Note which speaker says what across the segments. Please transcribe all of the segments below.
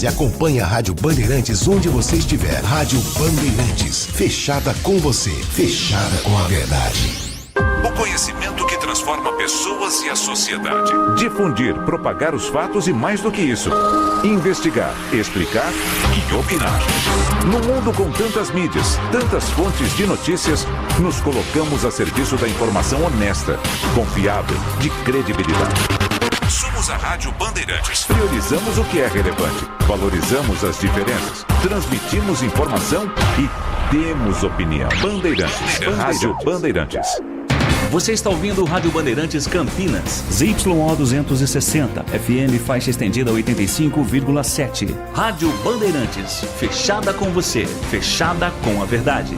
Speaker 1: E acompanhe a Rádio Bandeirantes onde você estiver. Rádio Bandeirantes, fechada com você, fechada com a verdade.
Speaker 2: O conhecimento que transforma pessoas e a sociedade. Difundir, propagar os fatos e mais do que isso. Investigar, explicar e opinar. No mundo com tantas mídias, tantas fontes de notícias, nos colocamos a serviço da informação honesta, confiável, de credibilidade. Somos a Rádio Bandeirantes. Priorizamos o que é relevante, valorizamos as diferenças, transmitimos informação e temos opinião. Bandeirantes. Rádio Bandeirantes.
Speaker 3: Você está ouvindo o Rádio Bandeirantes Campinas. ZYO 260, FM faixa estendida 85,7. Rádio Bandeirantes, fechada com você, fechada com a verdade.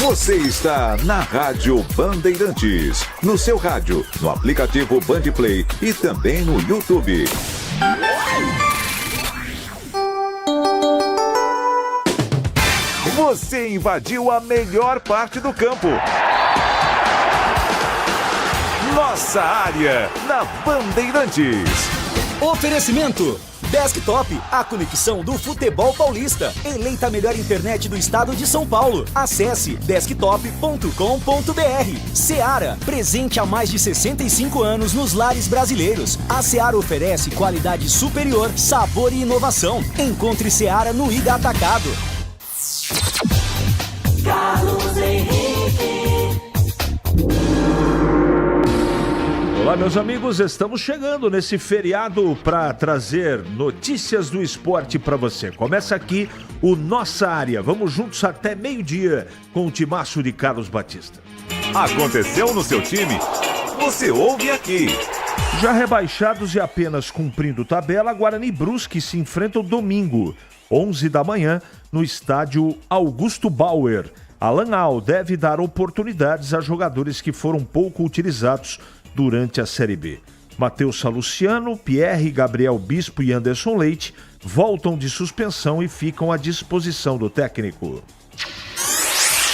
Speaker 2: Você está na Rádio Bandeirantes, no seu rádio, no aplicativo Bandplay e também no YouTube. Você invadiu a melhor parte do campo. Nossa área, na Bandeirantes.
Speaker 4: Oferecimento Desktop, a conexão do futebol paulista. Eleita a melhor internet do estado de São Paulo. Acesse desktop.com.br. Seara, presente há mais de 65 anos nos lares brasileiros. A Seara oferece qualidade superior, sabor e inovação. Encontre Seara no Ida Atacado.
Speaker 5: Carlos Henrique.
Speaker 6: Olá, meus amigos, estamos chegando nesse feriado para trazer notícias do esporte para você. Começa aqui o Nossa Área. Vamos juntos até meio-dia com o timaço de Carlos Batista.
Speaker 2: Aconteceu no seu time? Você ouve aqui.
Speaker 6: Já rebaixados e apenas cumprindo tabela, Guarani e Brusque se enfrentam domingo, 11 da manhã, no estádio Augusto Bauer. Alan Al deve dar oportunidades a jogadores que foram pouco utilizados durante a Série B. Matheus Saluciano, Pierre, Gabriel Bispo e Anderson Leite voltam de suspensão e ficam à disposição do técnico.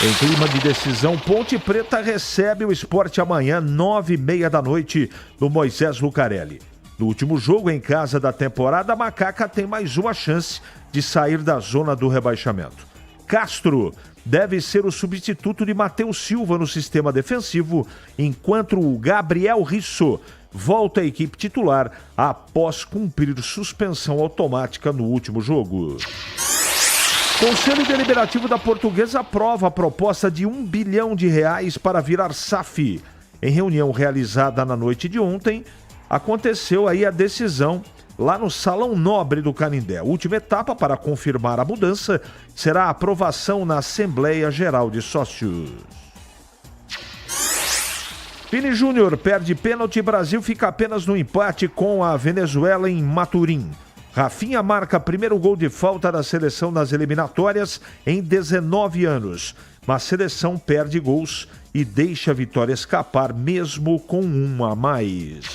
Speaker 6: Em clima de decisão, Ponte Preta recebe o Sport amanhã, 9h30 da noite, no Moisés Lucarelli. No último jogo em casa da temporada, a Macaca tem mais uma chance de sair da zona do rebaixamento. Castro deve ser o substituto de Matheus Silva no sistema defensivo, enquanto o Gabriel Risso volta à equipe titular após cumprir suspensão automática no último jogo. Conselho Deliberativo da Portuguesa aprova a proposta de R$1 bilhão para virar SAF. Em reunião realizada na noite de ontem, aconteceu aí a decisão lá no Salão Nobre do Canindé. A última etapa para confirmar a mudança será a aprovação na Assembleia Geral de Sócios. Vini Júnior perde pênalti e Brasil fica apenas no empate com a Venezuela em Maturim. Rafinha marca primeiro gol de falta da seleção nas eliminatórias em 19 anos. Mas a seleção perde gols e deixa a vitória escapar mesmo com uma a mais.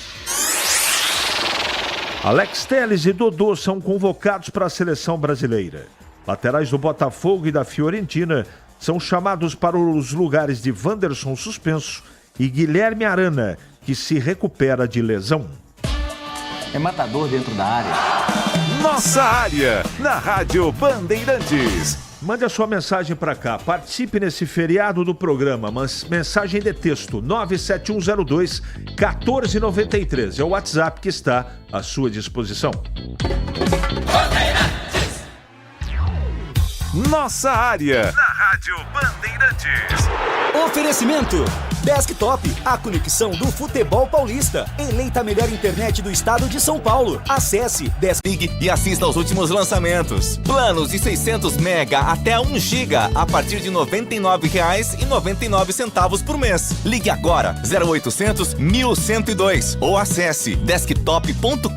Speaker 6: Alex Telles e Dodô são convocados para a seleção brasileira. Laterais do Botafogo e da Fiorentina são chamados para os lugares de Wanderson suspenso e Guilherme Arana, que se recupera de lesão.
Speaker 7: É matador dentro da área.
Speaker 2: Nossa Área, na Rádio Bandeirantes.
Speaker 6: Mande a sua mensagem para cá. Participe nesse feriado do programa. Mensagem de texto 97102-1493. É o WhatsApp que está à sua disposição.
Speaker 2: Nossa Área, na Rádio Bandeirantes.
Speaker 4: Oferecimento Desktop, a conexão do futebol paulista. Eleita a melhor internet do estado de São Paulo. Acesse
Speaker 8: Ligue e assista aos últimos lançamentos. Planos de 600 mega até 1 giga a partir de R$ 99,99 por mês. Ligue agora 0800 1102 ou acesse desktop.com.br.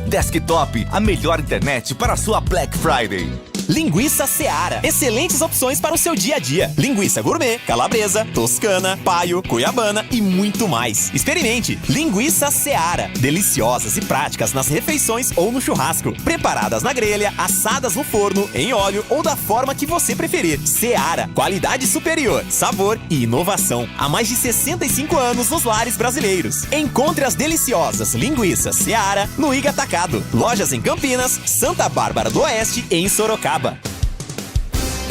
Speaker 8: Desktop, a melhor internet para a sua Black Friday. Linguiça Seara. Excelentes opções para o seu dia a dia. Linguiça gourmet, calabresa, toscana, paio, cuiabana e muito mais. Experimente. Linguiça Seara. Deliciosas e práticas nas refeições ou no churrasco. Preparadas na grelha, assadas no forno, em óleo ou da forma que você preferir. Seara. Qualidade superior, sabor e inovação. Há mais de 65 anos nos lares brasileiros. Encontre as deliciosas linguiças Seara no Iga Atacado. Lojas em Campinas, Santa Bárbara do Oeste e em Sorocaba.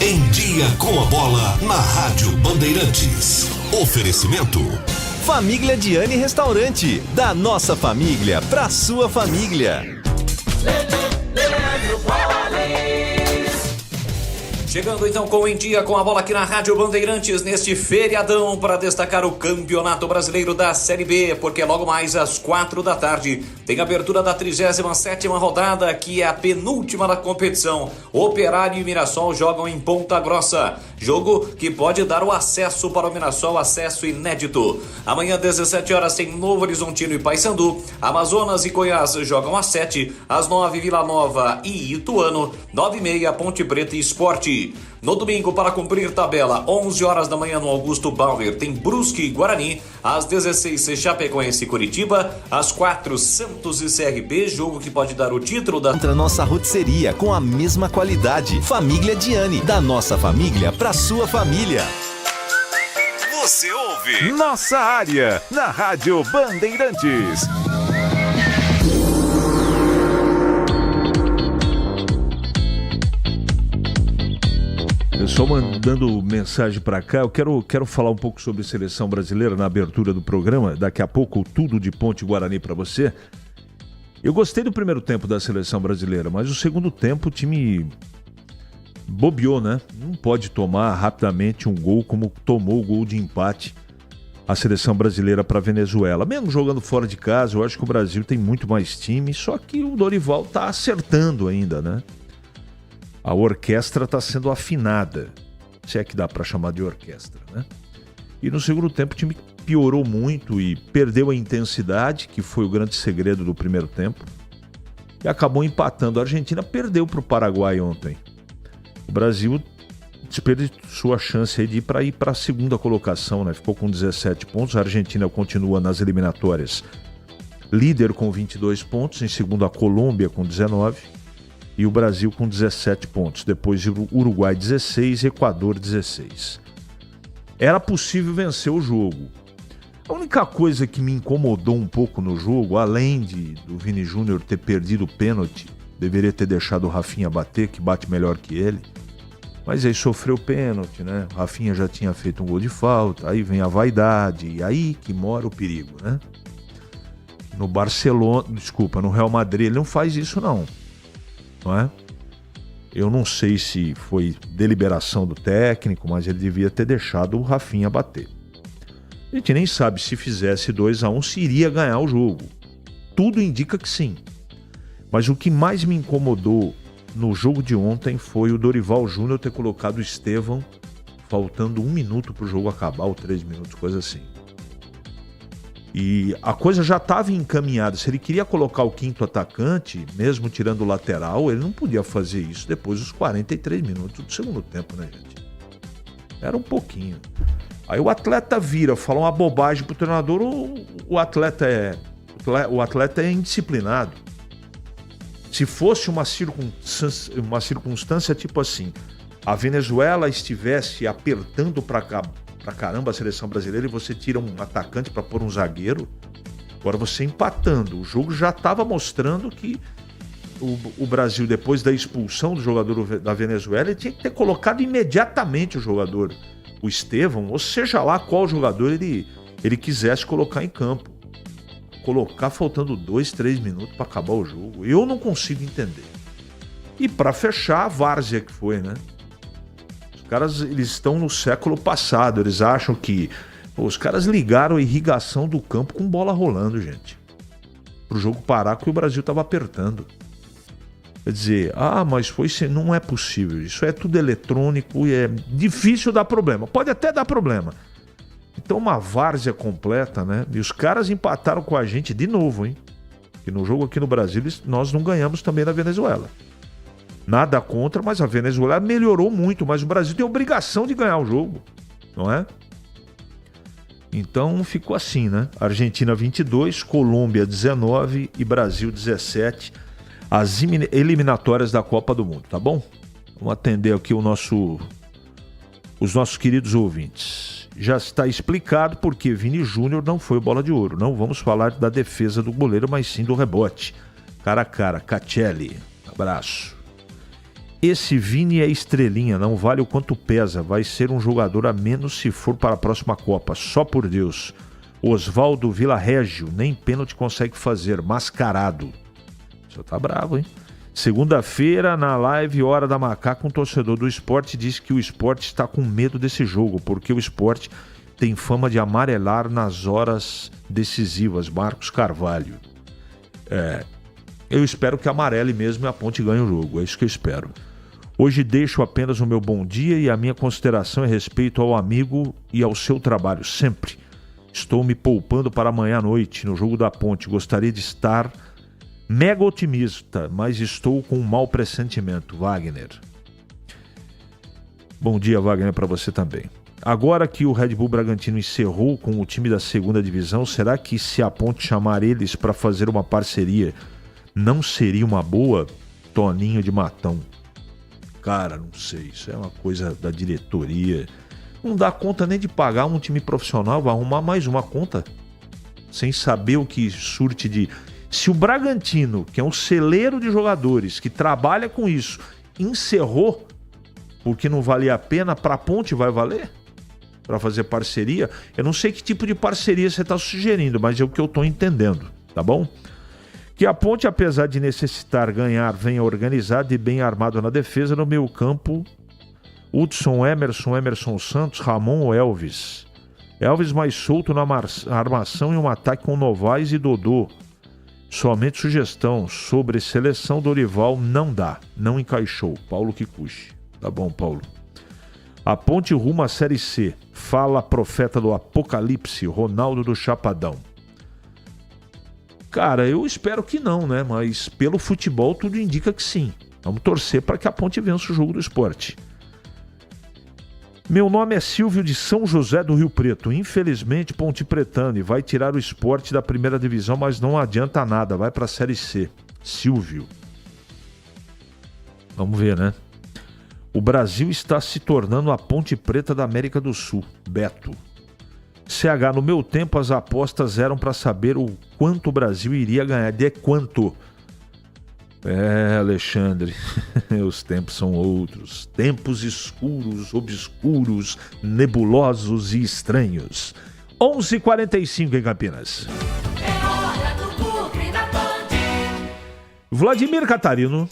Speaker 1: Em Dia com a Bola na Rádio Bandeirantes. Oferecimento.
Speaker 8: Família Diani Restaurante. Da nossa família pra sua família.
Speaker 3: Chegando então com Em Dia com a Bola aqui na Rádio Bandeirantes neste feriadão para destacar o Campeonato Brasileiro da Série B, porque logo mais às 4 da tarde tem a abertura da 37ª rodada, que é a penúltima da competição. Operário e Mirassol jogam em Ponta Grossa, jogo que pode dar o acesso para o Mirassol, acesso inédito. Amanhã 17 horas tem Novo Horizontino e Paysandu, Amazonas e Goiás jogam às 7, às 9 Vila Nova e Ituano, 9h30 Ponte Preta e Sport. No domingo, para cumprir tabela, 11 horas da manhã no Augusto Bauer, tem Brusque e Guarani. Às 16, Chapecoense e Curitiba. Às 4, Santos e CRB, jogo que pode dar o título da...
Speaker 8: Contra nossa rotisseria com a mesma qualidade. Família Diani, da nossa família pra sua família.
Speaker 2: Você ouve Nossa Área, na Rádio Bandeirantes.
Speaker 6: Só mandando mensagem para cá, eu quero falar um pouco sobre seleção brasileira na abertura do programa. Daqui a pouco, tudo de Ponte Guarani para você. Eu gostei do primeiro tempo da seleção brasileira, mas o segundo tempo o time bobeou, né? Não pode tomar rapidamente um gol como tomou o gol de empate a seleção brasileira para a Venezuela. Mesmo jogando fora de casa, eu acho que o Brasil tem muito mais time, só que o Dorival tá acertando ainda, né? A orquestra está sendo afinada, se é que dá para chamar de orquestra, né? E no segundo tempo o time piorou muito e perdeu a intensidade, que foi o grande segredo do primeiro tempo, e acabou empatando. A Argentina perdeu para o Paraguai ontem. O Brasil desperdiçou a chance aí de ir para a segunda colocação, né? Ficou com 17 pontos. A Argentina continua nas eliminatórias líder com 22 pontos, em segundo a Colômbia com 19 e o Brasil com 17 pontos. Depois o Uruguai 16 e Equador 16. Era possível vencer o jogo. A única coisa que me incomodou um pouco no jogo, além do Vini Júnior ter perdido o pênalti, deveria ter deixado o Rafinha bater, que bate melhor que ele, mas aí sofreu pênalti, né? O Rafinha já tinha feito um gol de falta, aí vem a vaidade, e aí que mora o perigo, né? No Real Madrid ele não faz isso não é? Eu não sei se foi deliberação do técnico, mas ele devia ter deixado o Rafinha bater. A gente nem sabe se fizesse 2-1 se iria ganhar o jogo. Tudo indica que sim. Mas o que mais me incomodou no jogo de ontem foi o Dorival Júnior ter colocado o Estevão faltando 1 minuto para o jogo acabar, ou 3 minutos, coisa assim. E a coisa já estava encaminhada. Se ele queria colocar o quinto atacante, mesmo tirando o lateral, ele não podia fazer isso depois dos 43 minutos do segundo tempo, né, gente? Era um pouquinho. Aí o atleta vira, fala uma bobagem pro treinador, o atleta é indisciplinado. Se fosse uma circunstância tipo assim, a Venezuela estivesse apertando pra caramba a seleção brasileira e você tira um atacante para pôr um zagueiro, agora você empatando. O jogo já estava mostrando que o Brasil, depois da expulsão do jogador da Venezuela, ele tinha que ter colocado imediatamente o jogador, o Estevão, ou seja lá qual jogador ele quisesse colocar em campo. Colocar faltando 2, 3 minutos para acabar o jogo, eu não consigo entender. E para fechar, a várzea que foi, né? Os caras, eles estão no século passado, eles acham que... os caras ligaram a irrigação do campo com bola rolando, gente. Pro jogo parar, que o Brasil tava apertando. Quer dizer, mas não é possível, isso é tudo eletrônico e é difícil dar problema. Pode até dar problema. Então uma várzea completa, né? E os caras empataram com a gente de novo, hein? Que no jogo aqui no Brasil nós não ganhamos também na Venezuela. Nada contra, mas a Venezuela melhorou muito, mas o Brasil tem a obrigação de ganhar o jogo, não é? Então ficou assim, né? Argentina 22, Colômbia 19 e Brasil 17. As eliminatórias da Copa do Mundo, tá bom? Vamos atender aqui os nossos queridos ouvintes. Já está explicado porque Vini Júnior não foi bola de ouro. Não vamos falar da defesa do goleiro, mas sim do rebote. Cara a cara, Caccelli. Abraço. Esse Vini é estrelinha, não vale o quanto pesa. Vai ser um jogador a menos se for para a próxima Copa. Só por Deus. Oswaldo Villarregio, nem pênalti consegue fazer. Mascarado. Você tá bravo, hein? Segunda-feira, na live Hora da Macaca, um torcedor do Sport disse que o Sport está com medo desse jogo, porque o Sport tem fama de amarelar nas horas decisivas. Marcos Carvalho. Eu espero que amarele mesmo e a Ponte ganhe o jogo. É isso que eu espero. Hoje deixo apenas o meu bom dia e a minha consideração e respeito ao amigo e ao seu trabalho, sempre. Estou me poupando para amanhã à noite, no jogo da Ponte. Gostaria de estar mega otimista, mas estou com um mau pressentimento. Wagner. Bom dia, Wagner, para você também. Agora que o Red Bull Bragantino encerrou com o time da segunda divisão, será que se a Ponte chamar eles para fazer uma parceria, não seria uma boa? Toninho de Matão. Cara, não sei, isso é uma coisa da diretoria. Não dá conta nem de pagar um time profissional, vai arrumar mais uma conta, sem saber o que surte de... Se o Bragantino, que é um celeiro de jogadores, que trabalha com isso, encerrou porque não valia a pena, para a Ponte vai valer? Para fazer parceria? Eu não sei que tipo de parceria você está sugerindo, mas é o que eu estou entendendo, tá bom? Que a Ponte, apesar de necessitar ganhar, venha organizada e bem armado na defesa. No meio campo, Hudson, Emerson Santos, Ramon ou Elvis. Elvis mais solto na armação e um ataque com Novaes e Dodô. Somente sugestão sobre seleção. Dorival não dá, não encaixou. Paulo Kikuchi. Tá bom, Paulo. A Ponte rumo à Série C. Fala profeta do Apocalipse, Ronaldo do Chapadão. Cara, eu espero que não, né? Mas pelo futebol tudo indica que sim. Vamos torcer para que a Ponte vença o jogo do Sport. Meu nome é Silvio de São José do Rio Preto. Infelizmente, Ponte Pretano e vai tirar o Sport da primeira divisão, mas não adianta nada. Vai para a Série C. Silvio. Vamos ver, né? O Brasil está se tornando a Ponte Preta da América do Sul. Beto. CH, no meu tempo as apostas eram para saber o quanto o Brasil iria ganhar. De quanto? Alexandre, os tempos são outros. Tempos escuros, obscuros, nebulosos e estranhos. 11h45 em Campinas.
Speaker 5: É hora do Bugre da Band.
Speaker 6: Vladimir Catarino.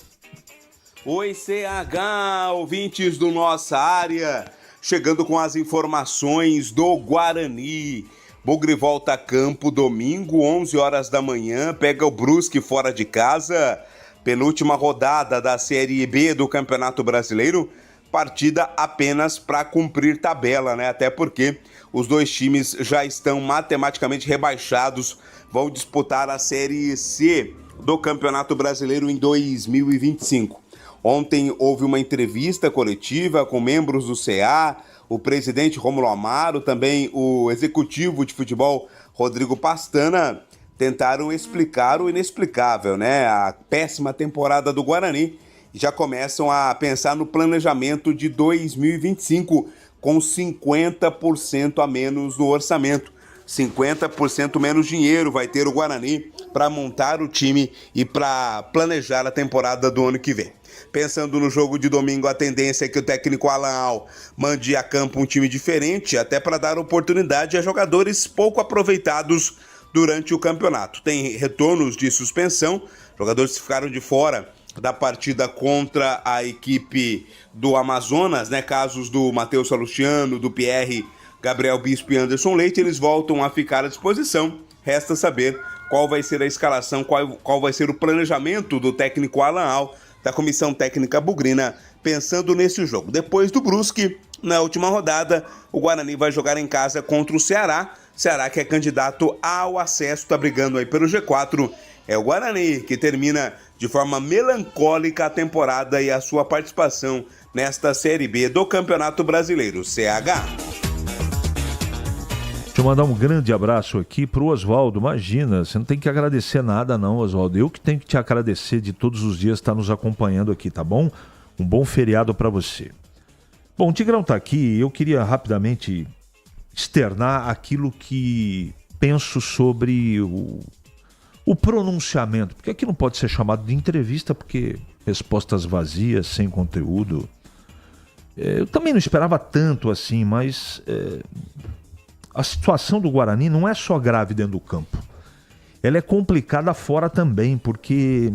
Speaker 9: Oi, CH, ouvintes do Nossa Área. Chegando com as informações do Guarani. Bugre volta a campo domingo, 11 horas da manhã, pega o Brusque fora de casa. Penúltima rodada da Série B do Campeonato Brasileiro. Partida apenas para cumprir tabela, né? Até porque os dois times já estão matematicamente rebaixados. Vão disputar a Série C do Campeonato Brasileiro em 2025. Ontem houve uma entrevista coletiva com membros do CA, o presidente Rômulo Amaro, também o executivo de futebol Rodrigo Pastana, tentaram explicar o inexplicável, né? A péssima temporada do Guarani. Já começam a pensar no planejamento de 2025 com 50% a menos no orçamento. 50% menos dinheiro vai ter o Guarani para montar o time e para planejar a temporada do ano que vem. Pensando no jogo de domingo, a tendência é que o técnico Alan Al mande a campo um time diferente, até para dar oportunidade a jogadores pouco aproveitados durante o campeonato. Tem retornos de suspensão, jogadores que ficaram de fora da partida contra a equipe do Amazonas, né? Casos do Matheus Salustiano, do Pierre, Gabriel Bispo e Anderson Leite, eles voltam a ficar à disposição. Resta saber qual vai ser a escalação, qual vai ser o planejamento do técnico Alan Al, da comissão técnica bugrina, pensando nesse jogo. Depois do Brusque, na última rodada, o Guarani vai jogar em casa contra o Ceará. Ceará que é candidato ao acesso, está brigando aí pelo G4. É o Guarani que termina de forma melancólica a temporada e a sua participação nesta Série B do Campeonato Brasileiro, CH.
Speaker 6: Deixa eu mandar um grande abraço aqui pro Oswaldo. Imagina, você não tem que agradecer nada não, Oswaldo. Eu que tenho que te agradecer de todos os dias estar nos acompanhando aqui, tá bom? Um bom feriado para você. Bom, o Tigrão tá aqui, eu queria rapidamente externar aquilo que penso sobre o pronunciamento, porque aqui não pode ser chamado de entrevista, porque respostas vazias, sem conteúdo. Eu também não esperava tanto assim, mas a situação do Guarani não é só grave dentro do campo. Ela é complicada fora também, porque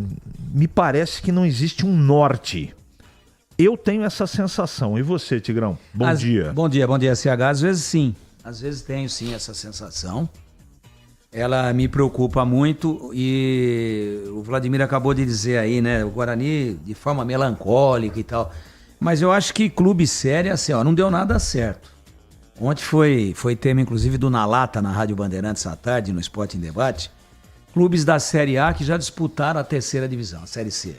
Speaker 6: me parece que não existe um norte. Eu tenho essa sensação. E você, Tigrão? Bom dia.
Speaker 10: Bom dia, CH. Às vezes sim. Às vezes tenho sim essa sensação. Ela me preocupa muito e o Vladimir acabou de dizer aí, né? O Guarani de forma melancólica e tal. Mas eu acho que clube sério, assim, ó, não deu nada certo. Ontem foi tema, inclusive, do Na Lata, na Rádio Bandeirantes à tarde, no Esporte em Debate. Clubes da Série A que já disputaram a terceira divisão, a Série C.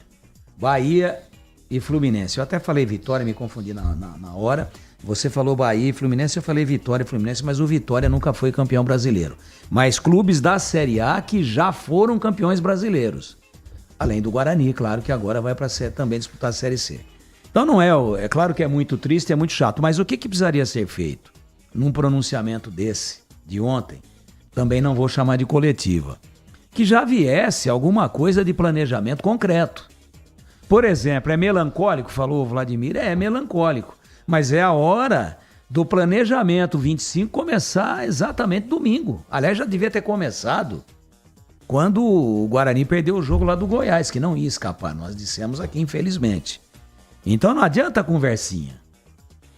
Speaker 10: Bahia e Fluminense. Eu até falei Vitória, me confundi na hora. Você falou Bahia e Fluminense, eu falei Vitória e Fluminense, mas o Vitória nunca foi campeão brasileiro. Mas clubes da Série A que já foram campeões brasileiros. Além do Guarani, claro, que agora vai para também disputar a Série C. Então não é claro que é muito triste, é muito chato, mas o que precisaria ser feito? Num pronunciamento desse, de ontem, também não vou chamar de coletiva, que já viesse alguma coisa de planejamento concreto. Por exemplo, é melancólico, falou o Vladimir, é melancólico, mas é a hora do planejamento 25 começar exatamente domingo. Aliás, já devia ter começado quando o Guarani perdeu o jogo lá do Goiás, que não ia escapar, nós dissemos aqui, infelizmente. Então não adianta a conversinha.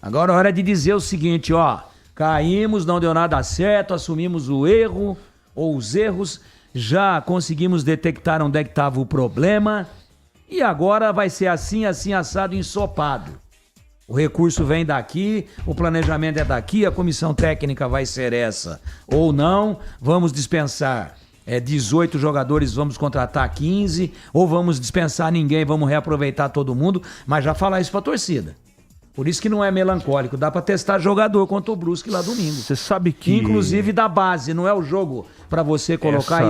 Speaker 10: Agora é hora de dizer o seguinte, ó, caímos, não deu nada certo, assumimos o erro ou os erros, já conseguimos detectar onde é que estava o problema e agora vai ser assim, assado, ensopado. O recurso vem daqui, o planejamento é daqui, a comissão técnica vai ser essa ou não, vamos dispensar 18 jogadores, vamos contratar 15, ou vamos dispensar ninguém, vamos reaproveitar todo mundo, mas já falar isso pra torcida. Por isso que não é melancólico, dá pra testar jogador contra o Brusque lá domingo.
Speaker 6: Você sabe que...
Speaker 10: Inclusive da base, não é o jogo pra você colocar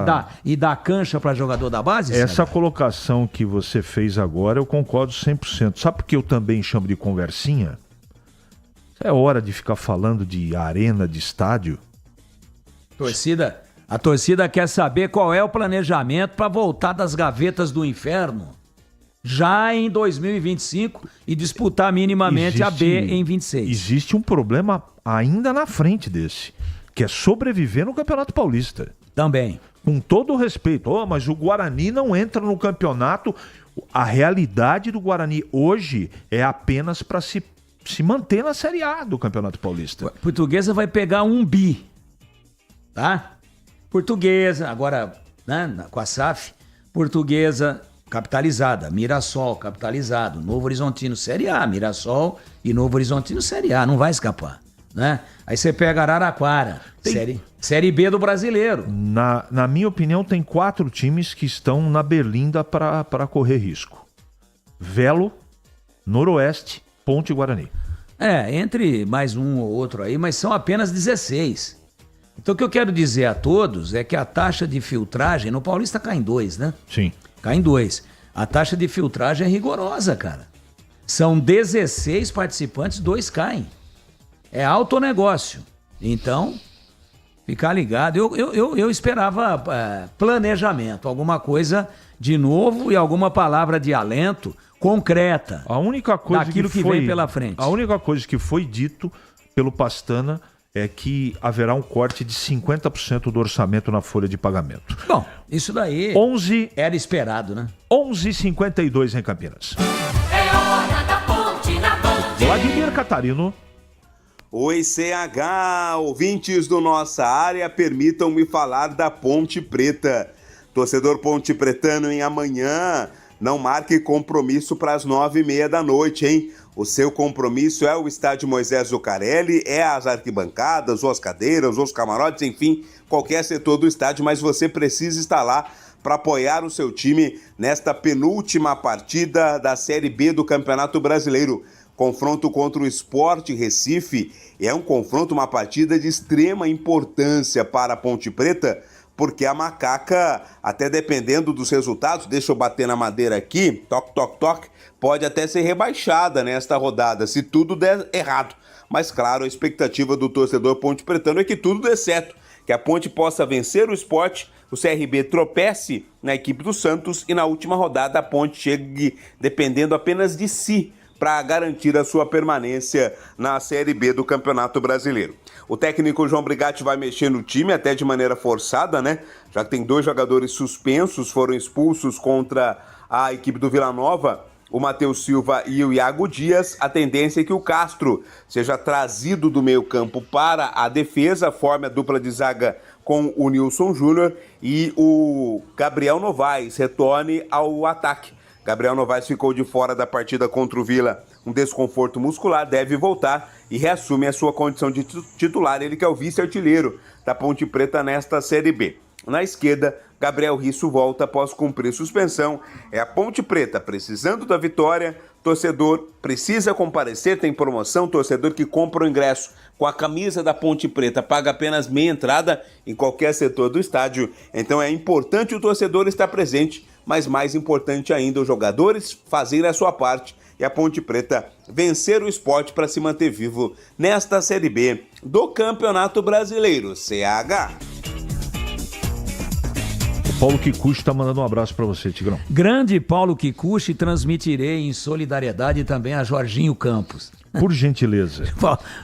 Speaker 10: e dar cancha pra jogador da base?
Speaker 6: Essa colocação que você fez agora, eu concordo 100%. Sabe por que eu também chamo de conversinha? É hora de ficar falando de arena, de estádio.
Speaker 10: A torcida quer saber qual é o planejamento pra voltar das gavetas do inferno já em 2025 e disputar minimamente a B em 26.
Speaker 6: Existe um problema ainda na frente desse, que é sobreviver no Campeonato Paulista.
Speaker 10: Também.
Speaker 6: Com todo o respeito, mas o Guarani não entra no campeonato. A realidade do Guarani hoje é apenas para se manter na Série A do Campeonato Paulista.
Speaker 10: Portuguesa vai pegar um bi, tá? Portuguesa, agora, né, com a SAF, Portuguesa capitalizada, Mirassol capitalizado, Novo Horizontino Série A, Mirassol e Novo Horizontino Série A, não vai escapar, né? Aí você pega Araraquara, série B do Brasileiro.
Speaker 6: Na minha opinião, tem 4 times que estão na berlinda para correr risco. Velo, Noroeste, Ponte e Guarani.
Speaker 10: Entre mais um ou outro aí, mas são apenas 16. Então o que eu quero dizer a todos é que a taxa de filtragem, no Paulista cai em 2, né?
Speaker 6: Sim.
Speaker 10: Cai em 2. A taxa de filtragem é rigorosa, cara. São 16 participantes, 2 caem. É alto negócio. Então, ficar ligado. Eu esperava planejamento, alguma coisa de novo e alguma palavra de alento concreta.
Speaker 6: A única coisa
Speaker 10: daquilo que vem pela frente.
Speaker 6: A única coisa que foi dito pelo Pastana é que haverá um corte de 50% do orçamento na folha de pagamento.
Speaker 10: Bom, isso daí era esperado, né?
Speaker 6: 11h52 em Campinas.
Speaker 5: É hora da Ponte na Band.
Speaker 6: Vladimir Catarino.
Speaker 9: Oi, CH, ouvintes do Nossa Área, permitam-me falar da Ponte Preta. Torcedor ponte pretano, em amanhã, não marque compromisso para as 9h30 da noite, hein? O seu compromisso é o estádio Moisés Zucarelli, é as arquibancadas, ou as cadeiras, ou os camarotes, enfim, qualquer setor do estádio, mas você precisa estar lá para apoiar o seu time nesta penúltima partida da Série B do Campeonato Brasileiro. Confronto contra o Sport Recife é um confronto, uma partida de extrema importância para a Ponte Preta, porque a Macaca, até dependendo dos resultados, deixa eu bater na madeira aqui, toque, toque, toque, pode até ser rebaixada nesta rodada, se tudo der errado. Mas claro, a expectativa do torcedor ponte pretano é que tudo dê certo, que a Ponte possa vencer o Sport, o CRB tropece na equipe do Santos e na última rodada a Ponte chegue dependendo apenas de si para garantir a sua permanência na Série B do Campeonato Brasileiro. O técnico João Brigatti vai mexer no time até de maneira forçada, né? Já que tem 2 jogadores suspensos, foram expulsos contra a equipe do Vila Nova, o Matheus Silva e o Iago Dias. A tendência é que o Castro seja trazido do meio-campo para a defesa, forme a dupla de zaga com o Nilson Júnior e o Gabriel Novaes retorne ao ataque. Gabriel Novaes ficou de fora da partida contra o Vila, um desconforto muscular, deve voltar e reassume a sua condição de titular, ele que é o vice-artilheiro da Ponte Preta nesta Série B. Na esquerda, Gabriel Risso volta após cumprir suspensão. É a Ponte Preta precisando da vitória, torcedor precisa comparecer, tem promoção, torcedor que compra o ingresso com a camisa da Ponte Preta paga apenas meia entrada em qualquer setor do estádio, então é importante o torcedor estar presente, mas mais importante ainda os jogadores fazerem a sua parte e a Ponte Preta vencer o Sport para se manter vivo nesta Série B do Campeonato Brasileiro, CH.
Speaker 6: O Paulo Kikuchi está mandando um abraço para você, Tigrão.
Speaker 10: Grande Paulo Kikuchi, transmitirei em solidariedade também a Jorginho Campos.
Speaker 6: Por gentileza.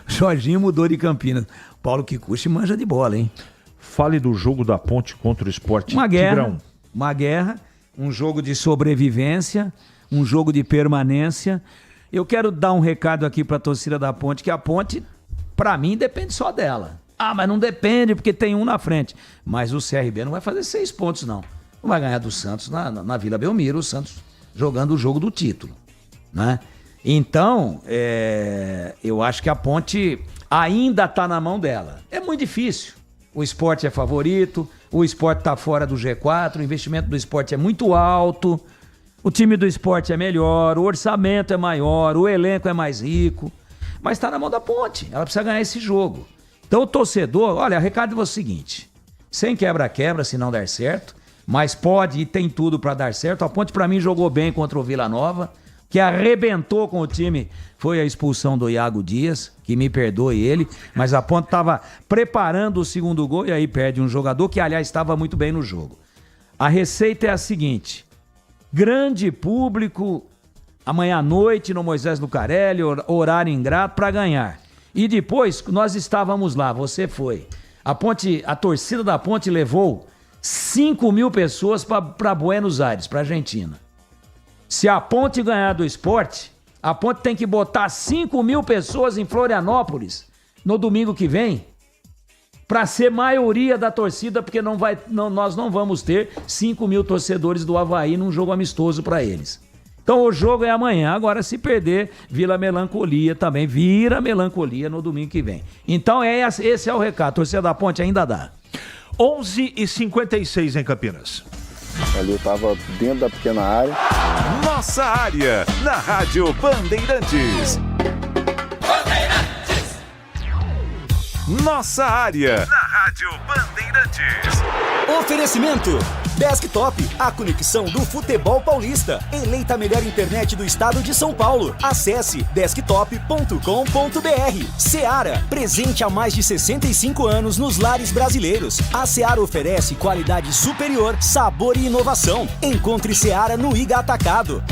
Speaker 10: Jorginho mudou de Campinas. Paulo Kikuchi manja de bola, hein?
Speaker 6: Fale do jogo da Ponte contra o Sport.
Speaker 10: Uma guerra, um jogo de sobrevivência, um jogo de permanência. Eu quero dar um recado aqui para a torcida da Ponte, que a Ponte, para mim, depende só dela. Ah, mas não depende porque tem um na frente. Mas o CRB não vai fazer 6 pontos, não. Não vai ganhar do Santos na Vila Belmiro, o Santos jogando o jogo do título, né? Então, eu acho que a Ponte ainda está na mão dela. É muito difícil. O Sport é favorito, o Sport está fora do G4, o investimento do Sport é muito alto, o time do Sport é melhor, o orçamento é maior, o elenco é mais rico, mas está na mão da Ponte, ela precisa ganhar esse jogo. Então o torcedor, olha, o recado é o seguinte, sem quebra-quebra se não der certo, mas pode e tem tudo para dar certo. A Ponte para mim jogou bem contra o Vila Nova, que arrebentou com o time foi a expulsão do Iago Dias, que me perdoe ele, mas a Ponte estava preparando o segundo gol e aí perde um jogador que, aliás, estava muito bem no jogo. A receita é a seguinte, grande público, amanhã à noite no Moisés Lucarelli, horário ingrato para ganhar. E depois, nós estávamos lá, você foi. A torcida da Ponte levou 5.000 pessoas para Buenos Aires, para Argentina. Se a Ponte ganhar do Sport, a Ponte tem que botar 5.000 pessoas em Florianópolis no domingo que vem para ser maioria da torcida, porque nós não vamos ter 5.000 torcedores do Avaí num jogo amistoso para eles. Então o jogo é amanhã, agora se perder, vira melancolia também, vira melancolia no domingo que vem. Então esse é o recado, torcida da Ponte ainda dá.
Speaker 6: 11h56 em Campinas.
Speaker 11: Ali eu tava dentro da pequena área.
Speaker 2: Nossa área, na Rádio Bandeirantes. Nossa área, na Rádio Bandeirantes.
Speaker 4: Oferecimento Desktop, a conexão do futebol paulista. Eleita a melhor internet do estado de São Paulo. Acesse desktop.com.br. Seara, presente há mais de 65 anos nos lares brasileiros. A Seara oferece qualidade superior, sabor e inovação. Encontre Seara no Iga Atacado.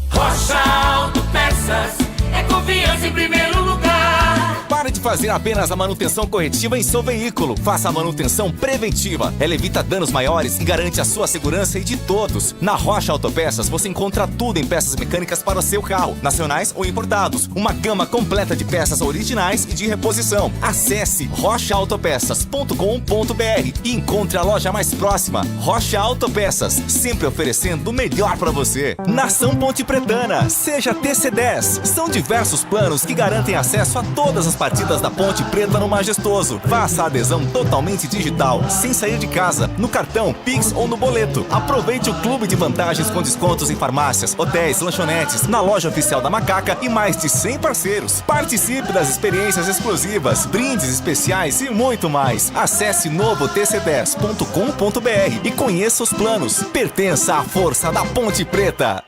Speaker 5: Rocha Autopeças, é confiança em primeiro lugar.
Speaker 8: Pare de fazer apenas a manutenção corretiva em seu veículo. Faça a manutenção preventiva. Ela evita danos maiores e garante a sua segurança e de todos. Na Rocha Autopeças você encontra tudo em peças mecânicas para o seu carro, nacionais ou importados. Uma gama completa de peças originais e de reposição. Acesse rochaautopeças.com.br e encontre a loja mais próxima. Rocha Autopeças, sempre oferecendo o melhor para você. Nação Ponte Pretana, seja TC10. São diversos planos que garantem acesso a todas as
Speaker 12: as partidas da Ponte Preta no Majestoso. Faça a adesão totalmente digital, sem sair de casa, no cartão, Pix ou no boleto. Aproveite o clube de vantagens com descontos em farmácias, hotéis, lanchonetes, na loja oficial da Macaca e mais de 100 parceiros. Participe das experiências exclusivas, brindes especiais e muito mais. Acesse novotc10.com.br e conheça os planos. Pertença à força da Ponte Preta.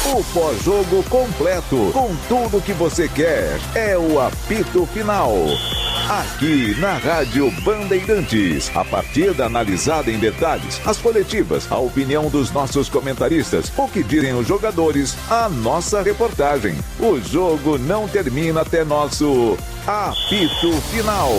Speaker 2: O pós-jogo completo, com tudo que você quer, é o apito final. Aqui na Rádio Bandeirantes, a partida analisada em detalhes, as coletivas, a opinião dos nossos comentaristas, o que dizem os jogadores, a nossa reportagem. O jogo não termina até nosso apito final.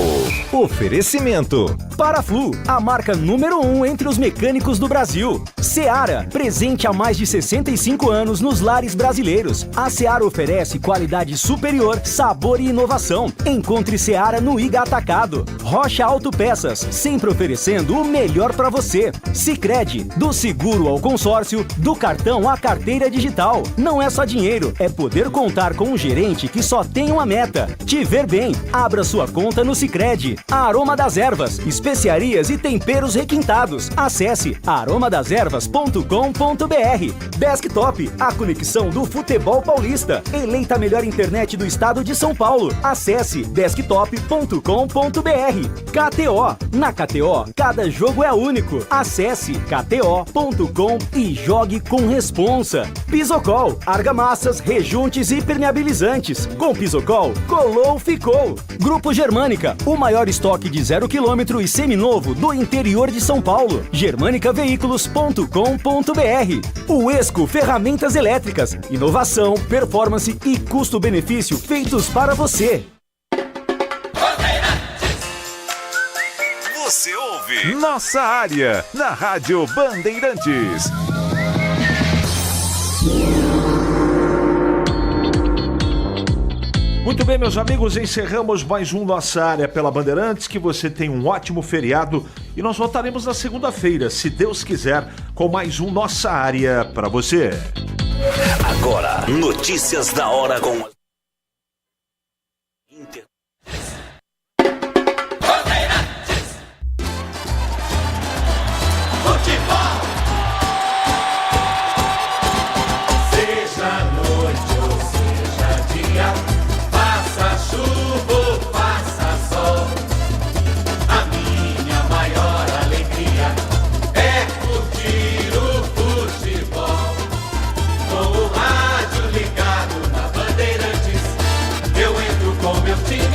Speaker 4: Oferecimento Paraflu, a marca número 1 entre os mecânicos do Brasil. Seara, presente há mais de 65 anos nos lares brasileiros. A Seara oferece qualidade superior, sabor e inovação. Encontre Seara no Iga Atacado. Rocha Autopeças, sempre oferecendo o melhor para você. Sicredi, do seguro ao consórcio, do cartão à carteira digital. Não é só dinheiro, é poder contar com um gerente que só tem uma meta: te ver bem. Abra sua conta no Sicredi. A Aroma das Ervas, especiarias e temperos requintados. Acesse aromadeservas.com.br. Desktop, a conexão do futebol paulista. Eleita a melhor internet do estado de São Paulo. Acesse desktop.com.br. KTO, na KTO, cada jogo é único. Acesse kto.com e jogue com responsa. Pisocol, argamassas, rejuntes e permeabilizantes. Com Pisocol, colou, ficou. Grupo Germânica, o maior estoque de 0 km e seminovo do interior de São Paulo. germanicaveículos.com.br. O Esco Ferramentas Elétricas, inovação, performance e custo-benefício feitos para você.
Speaker 2: Você ouve Nossa Área, na Rádio Bandeirantes.
Speaker 6: Muito bem, meus amigos, encerramos mais um Nossa Área pela Bandeirantes. Que você tenha um ótimo feriado e nós voltaremos na segunda-feira, se Deus quiser, com mais um Nossa Área para você.
Speaker 3: Agora, notícias da hora com...
Speaker 5: Com meu time